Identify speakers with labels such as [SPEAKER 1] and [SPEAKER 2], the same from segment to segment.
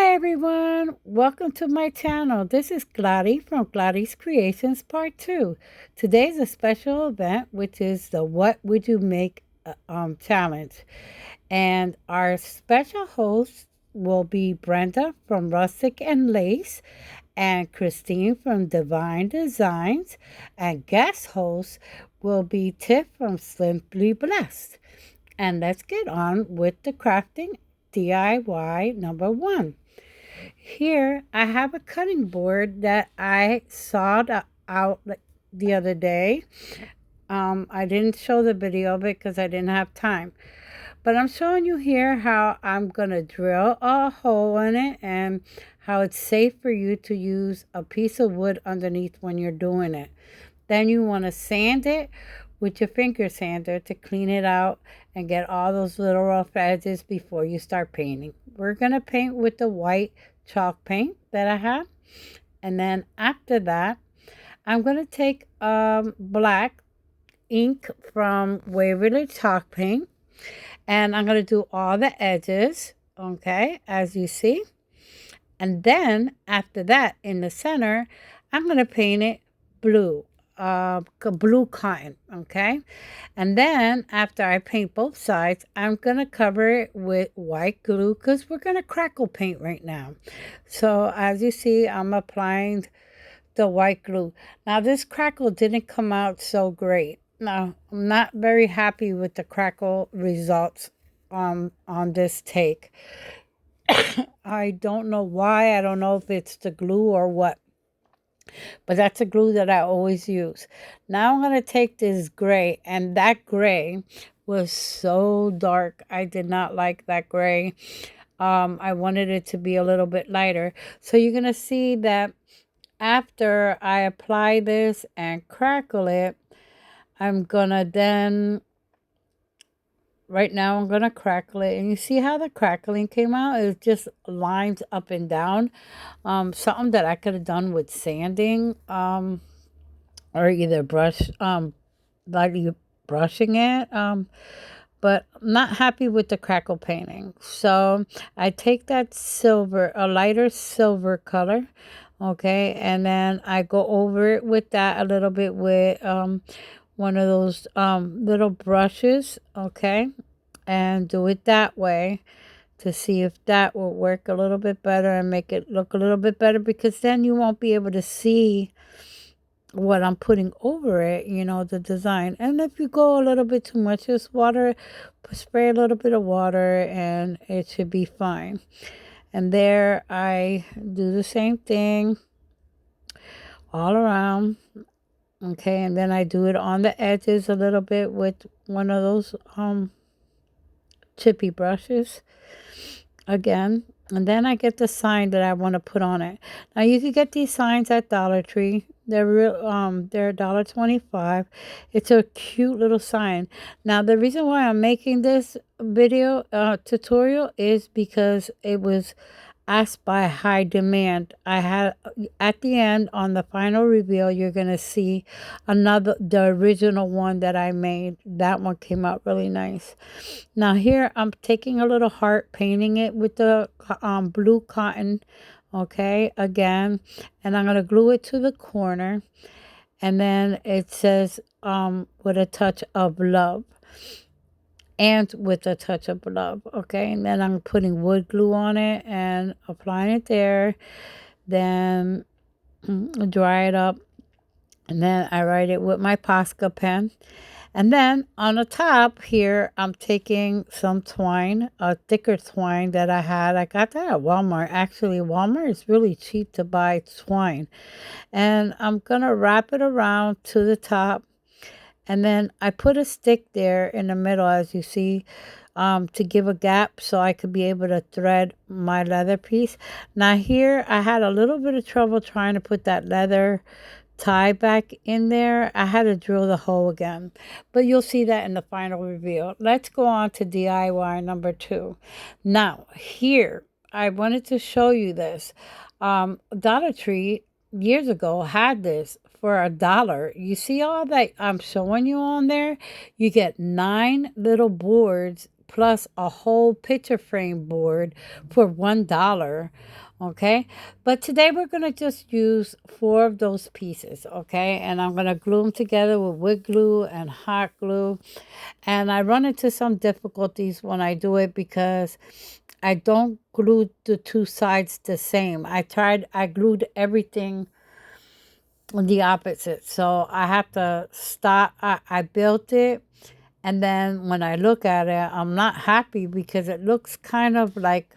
[SPEAKER 1] Hi everyone, welcome to my channel. This is Gladys from Gladys Creations Part 2. Today's a special event, which is the What Would You Make challenge. And our special host will be Brenda from Rustic and Lace and Christine from Divine Designs. And guest host will be Tiff from Simply Blessed. And let's get on with the crafting DIY number 1. Here I have a cutting board that I sawed out the other day. I didn't show the video of it because I didn't have time. But I'm showing you here how I'm going to drill a hole in it and how it's safe for you to use a piece of wood underneath when you're doing it. Then you want to sand it with your finger sander to clean it out and get all those little rough edges before you start painting. We're going to paint with the white chalk paint that I have. And then after that, I'm going to take black ink from Waverly chalk paint. And I'm going to do all the edges, okay, as you see. And then after that, in the center, I'm going to paint it blue. Blue cotton, okay? And then after I paint both sides, I'm going to cover it with white glue because we're going to crackle paint right now. So as you see, I'm applying the white glue. Now this crackle didn't come out so great. Now, I'm not very happy with the crackle results on this take. I don't know why. I don't know if it's the glue or what. But that's a glue that I always use. Now I'm going to take this gray, and that gray was so dark. I did not like that gray. I wanted it to be a little bit lighter. So you're going to see that after I apply this and crackle it, I'm going to then, right now I'm going to crackle it. And you see how the crackling came out? It just lines up and down. Something that I could have done with sanding, or either lightly brushing it. But I'm not happy with the crackle painting. So I take that silver, a lighter silver color, okay, and then I go over it with that a little bit with one of those little brushes, okay, and do it that way to see if that will work a little bit better and make it look a little bit better, because then you won't be able to see what I'm putting over it, you know, the design. And if you go a little bit too much, just spray a little bit of water and it should be fine. And there I do the same thing all around. Okay, and then I do it on the edges a little bit with one of those chippy brushes again. And then I get the sign that I want to put on it. Now you can get these signs at Dollar Tree. They're $1.25. It's a cute little sign. Now the reason why I'm making this video tutorial is because it was asked by high demand. I had at the end on the final reveal, you're gonna see the original one that I made. That one came out really nice. Now here I'm taking a little heart, painting it with the blue cotton, okay, again, and I'm gonna glue it to the corner, and then it says with a touch of love. And with a touch of love, okay? And then I'm putting wood glue on it and applying it there. Then dry it up. And then I write it with my Posca pen. And then on the top here, I'm taking some twine, a thicker twine that I had. I got that at Walmart. Actually, Walmart is really cheap to buy twine. And I'm going to wrap it around to the top. And then I put a stick there in the middle, as you see, to give a gap so I could be able to thread my leather piece. Now here, I had a little bit of trouble trying to put that leather tie back in there. I had to drill the hole again. But you'll see that in the final reveal. Let's go on to DIY number 2. Now, here, I wanted to show you this. Dollar Tree years ago had this for $1. You see all that I'm showing you on there? You get 9 little boards plus a whole picture frame board for $1. Okay, but today we're going to just use 4 of those pieces. Okay, and I'm going to glue them together with wood glue and hot glue. And I run into some difficulties when I do it because I don't glue the 2 sides the same. I glued everything the opposite. So I have to stop. I built it, and then when I look at it, I'm not happy because it looks kind of like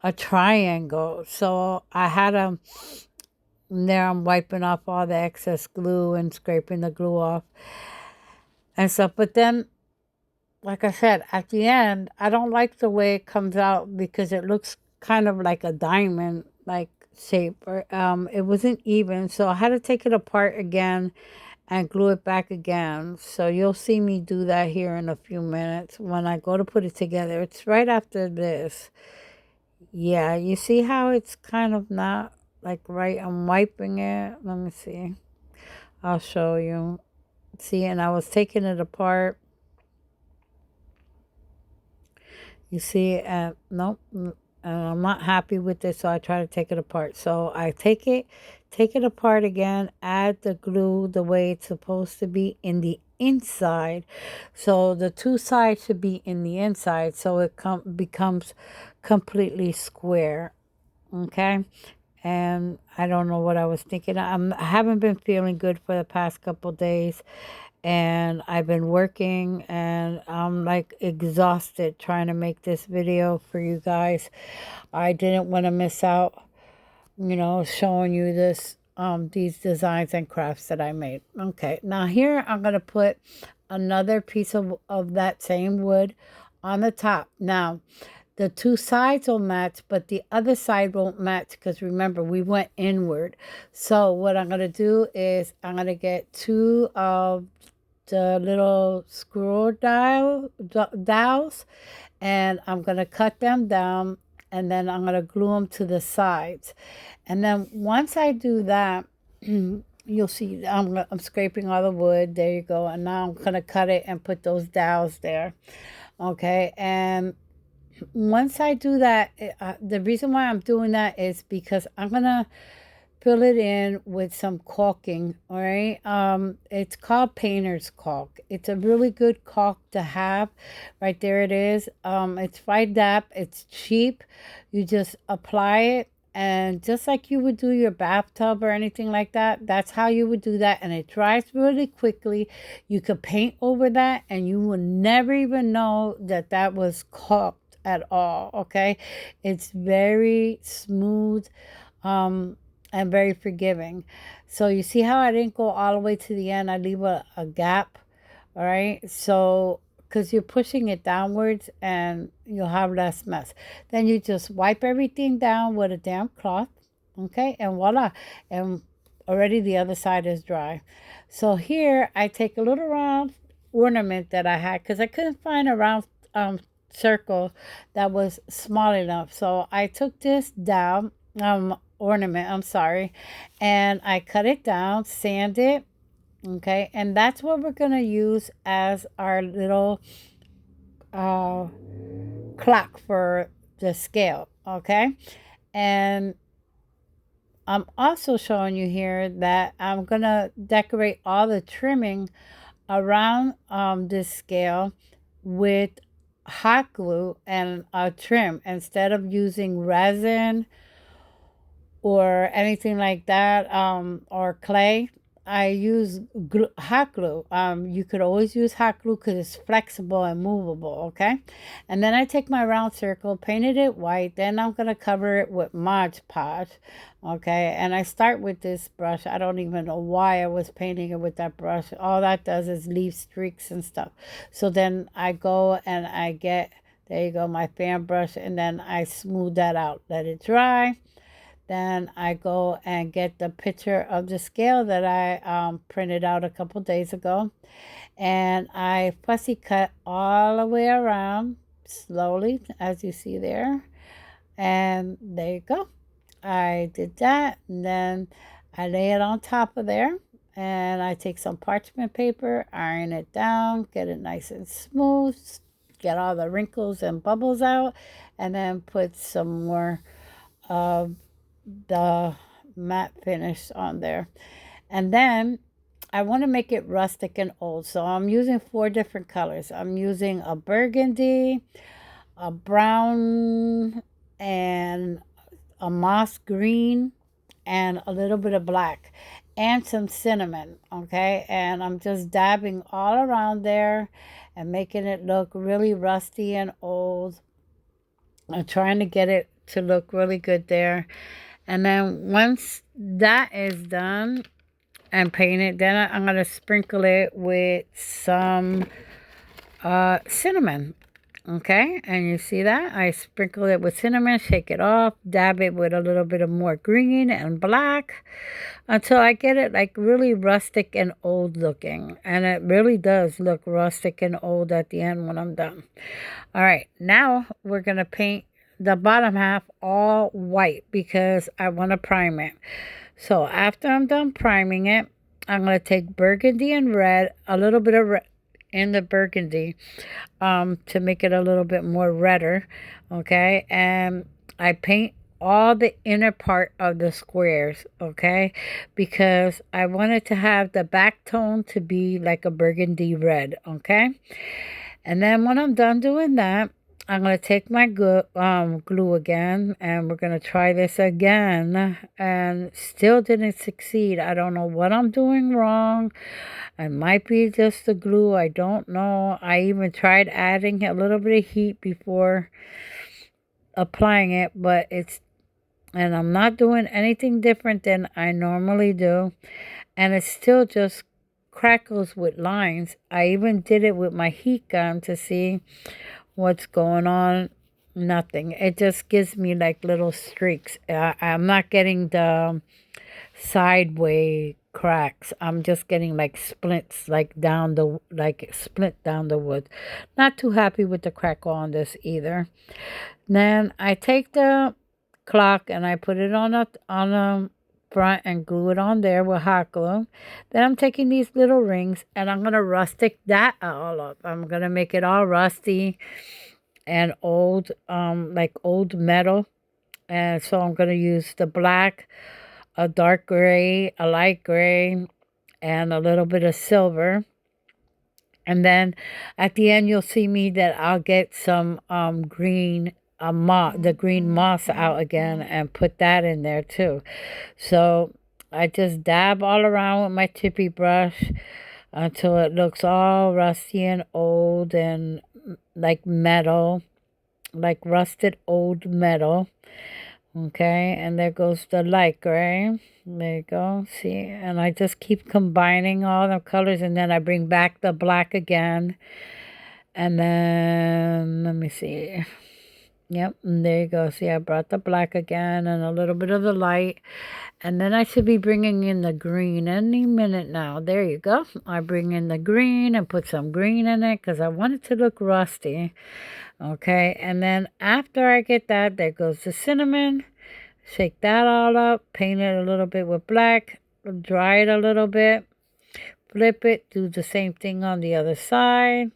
[SPEAKER 1] a triangle. So I had to, there I'm wiping off all the excess glue and scraping the glue off and stuff. But then, like I said, at the end, I don't like the way it comes out because it looks kind of like a diamond like shape. Or, it wasn't even, so I had to take it apart again and glue it back again. So you'll see me do that here in a few minutes when I go to put it together. It's right after this. Yeah, you see how it's kind of not like right. I'm wiping it. Let me see. I'll show you. See, and I was taking it apart. You see, nope, I'm not happy with this, so I try to take it apart. So I take it apart again, add the glue the way it's supposed to be in the inside. So the 2 sides should be in the inside, so it becomes completely square. Okay, and I don't know what I was thinking. I haven't been feeling good for the past couple days, and I've been working, and I'm like exhausted trying to make this video for you guys. I didn't want to miss out, showing you these designs and crafts that I made. Okay, now here I'm going to put another piece of that same wood on the top. Now, the 2 sides will match, but the other side won't match because remember, we went inward. So what I'm going to do is I'm going to get 2 of the little screw dowels, and I'm going to cut them down, and then I'm going to glue them to the sides. And then once I do that, you'll see I'm scraping all the wood. There you go. And now I'm going to cut it and put those dowels there. Okay, and once I do that, the reason why I'm doing that is because I'm going to fill it in with some caulking. All right, it's called painter's caulk. It's a really good caulk to have. Right there it is. It's Fidap. It's cheap. You just apply it, and just like you would do your bathtub or anything like that, that's how you would do that, and it dries really quickly. You could paint over that and you will never even know that that was caulked at all. Okay, it's very smooth and very forgiving. So you see how I didn't go all the way to the end. I leave a gap. All right, so because you're pushing it downwards and you'll have less mess. Then you just wipe everything down with a damp cloth. Okay, and voila, and already the other side is dry. So here I take a little round ornament that I had because I couldn't find a round circle that was small enough. So I took this down ornament, I'm sorry, and I cut it down, sand it. Okay, and that's what we're gonna use as our little clock for the scale. Okay, and I'm also showing you here that I'm gonna decorate all the trimming around this scale with hot glue and a trim instead of using resin or anything like that, or clay. I use hot glue. You could always use hot glue because it's flexible and movable. Okay, and then I take my round circle, painted it white. Then I'm gonna cover it with Mod Podge. Okay, and I start with this brush. I don't even know why I was painting it with that brush. All that does is leave streaks and stuff. So then I go and I get, there you go, my fan brush, and then I smooth that out, let it dry. Then I go and get the picture of the scale that I printed out a couple days ago. And I fussy cut all the way around slowly, as you see there. And there you go. I did that. And then I lay it on top of there. And I take some parchment paper, iron it down, get it nice and smooth, get all the wrinkles and bubbles out, and then put some more of the matte finish on there. And then I want to make it rustic and old, so I'm using 4 different colors. I'm using a burgundy, a brown, and a moss green, and a little bit of black, and some cinnamon. Okay, and I'm just dabbing all around there and making it look really rusty and old. I'm trying to get it to look really good there. And then once that is done and painted, then I'm going to sprinkle it with some cinnamon. Okay, and you see that? I sprinkle it with cinnamon, shake it off, dab it with a little bit of more green and black until I get it like really rustic and old looking. And it really does look rustic and old at the end when I'm done. All right, now we're going to paint the bottom half all white because I want to prime it. So after I'm done priming it, I'm going to take burgundy and red, a little bit of red in the burgundy to make it a little bit more redder. Okay, and I paint all the inner part of the squares, okay, because I wanted to have the back tone to be like a burgundy red. Okay, and then when I'm done doing that, I'm going to take my glue again, and we're going to try this again, and still didn't succeed. I don't know what I'm doing wrong. It might be just the glue. I don't know. I even tried adding a little bit of heat before applying it, but and I'm not doing anything different than I normally do, and it still just crackles with lines. I even did it with my heat gun to see what's going on. Nothing. It just gives me like little streaks. I'm not getting the sideway cracks. I'm just getting like splints, like splint down the wood. Not too happy with the crackle on this either. Then I take the clock and I put it on a front and glue it on there with hot glue. Then I'm taking these little rings and I'm gonna rustic that all up. I'm gonna make it all rusty and old, like old metal. And so I'm gonna use the black, a dark gray, a light gray, and a little bit of silver. And then at the end, you'll see me that I'll get some green, the green moss out again and put that in there too. So I just dab all around with my tippy brush until it looks all rusty and old and like metal, like rusted old metal. Okay, and there goes the light gray. There you go. See, and I just keep combining all the colors, and then I bring back the black again. And then, let me see. Yep, and there you go. See, I brought the black again and a little bit of the light. And then I should be bringing in the green any minute now. There you go. I bring in the green and put some green in it because I want it to look rusty. Okay, and then after I get that, there goes the cinnamon. Shake that all up, paint it a little bit with black, dry it a little bit, flip it, do the same thing on the other side,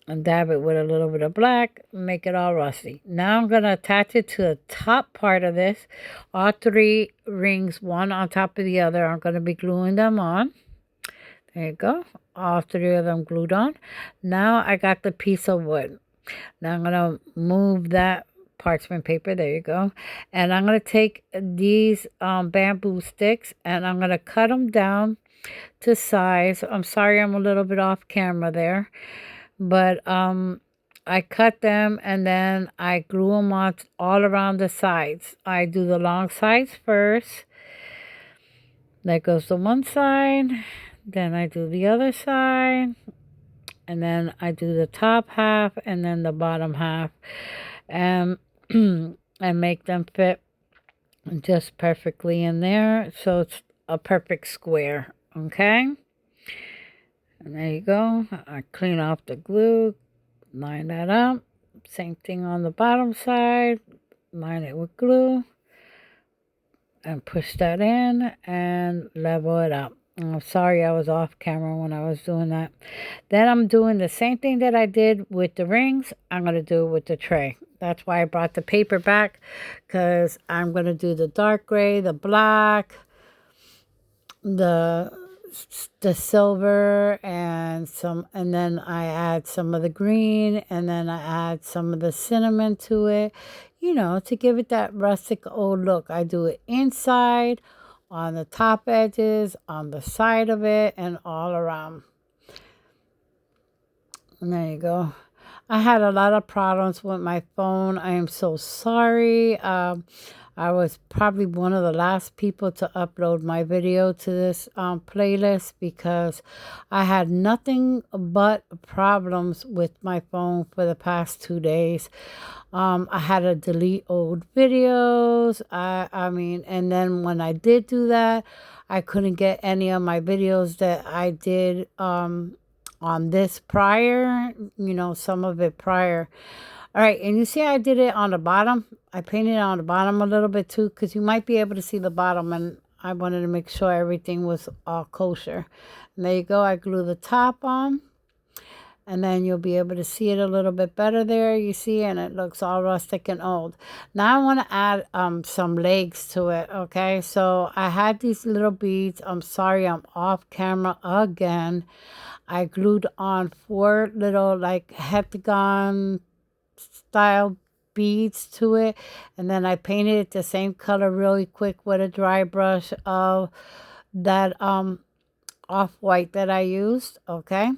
[SPEAKER 1] and dab it with a little bit of black, make it all rusty. Now I'm going to attach it to the top part of this. All 3 rings, one on top of the other. I'm going to be gluing them on. There you go. All 3 of them glued on. Now I got the piece of wood. Now I'm going to move that parchment paper. There you go. And I'm going to take these bamboo sticks and I'm going to cut them down to size. I'm sorry I'm a little bit off camera there. But I cut them and then I glue them on all around the sides. I do the long sides first. That goes to one side. Then I do the other side. And then I do the top half and then the bottom half. And make them fit just perfectly in there. So it's a perfect square. Okay. And there you go. I clean off the glue. Line that up. Same thing on the bottom side. Line it with glue. And push that in and level it up. I'm sorry I was off camera when I was doing that. Then I'm doing the same thing that I did with the rings. I'm going to do it with the tray. That's why I brought the paper back, because I'm going to do the dark gray, the black, the silver, and then I add some of the green, and then I add some of the cinnamon to it, to give it that rustic old look. I do it inside, on the top edges, on the side of it, and all around. And there you go. I had a lot of problems with my phone. I am so sorry. I was probably one of the last people to upload my video to this playlist, because I had nothing but problems with my phone for the past 2 days. I had to delete old videos. I mean, and then when I did do that, I couldn't get any of my videos that I did on this prior, some of it prior. All right, and you see I did it on the bottom. I painted it on the bottom a little bit too, because you might be able to see the bottom, and I wanted to make sure everything was all kosher. And there you go. I glue the top on, and then you'll be able to see it a little bit better there, you see, and it looks all rustic and old. Now I want to add some legs to it, okay? So I had these little beads. I'm sorry, I'm off camera again. I glued on 4 little like heptagon style beads to it, and then I painted it the same color really quick with a dry brush of that off-white that I used, okay?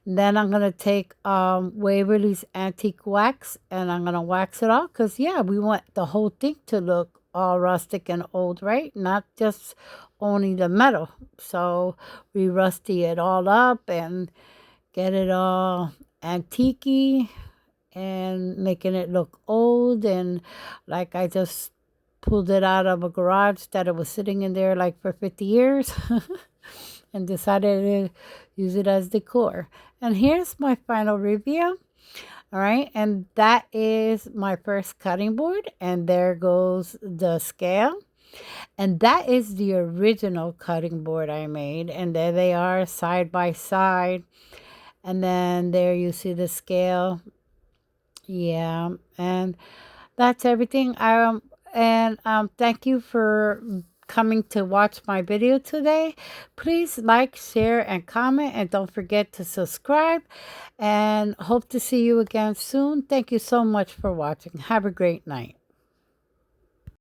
[SPEAKER 1] And then I'm gonna take Waverly's antique wax, and I'm gonna wax it off, because yeah, we want the whole thing to look all rustic and old, right? Not just only the metal. So we rusty it all up and get it all antique and making it look old, and like I just pulled it out of a garage that it was sitting in there like for 50 years and decided to use it as decor. And here's my final review. All right, and that is my first cutting board, and there goes the scale. And that is the original cutting board I made, and there they are side by side. And then there you see the scale. Yeah, and that's everything. Thank you for coming to watch my video today. Please like, share, and comment, and don't forget to subscribe. And hope to see you again soon. Thank you so much for watching. Have a great night.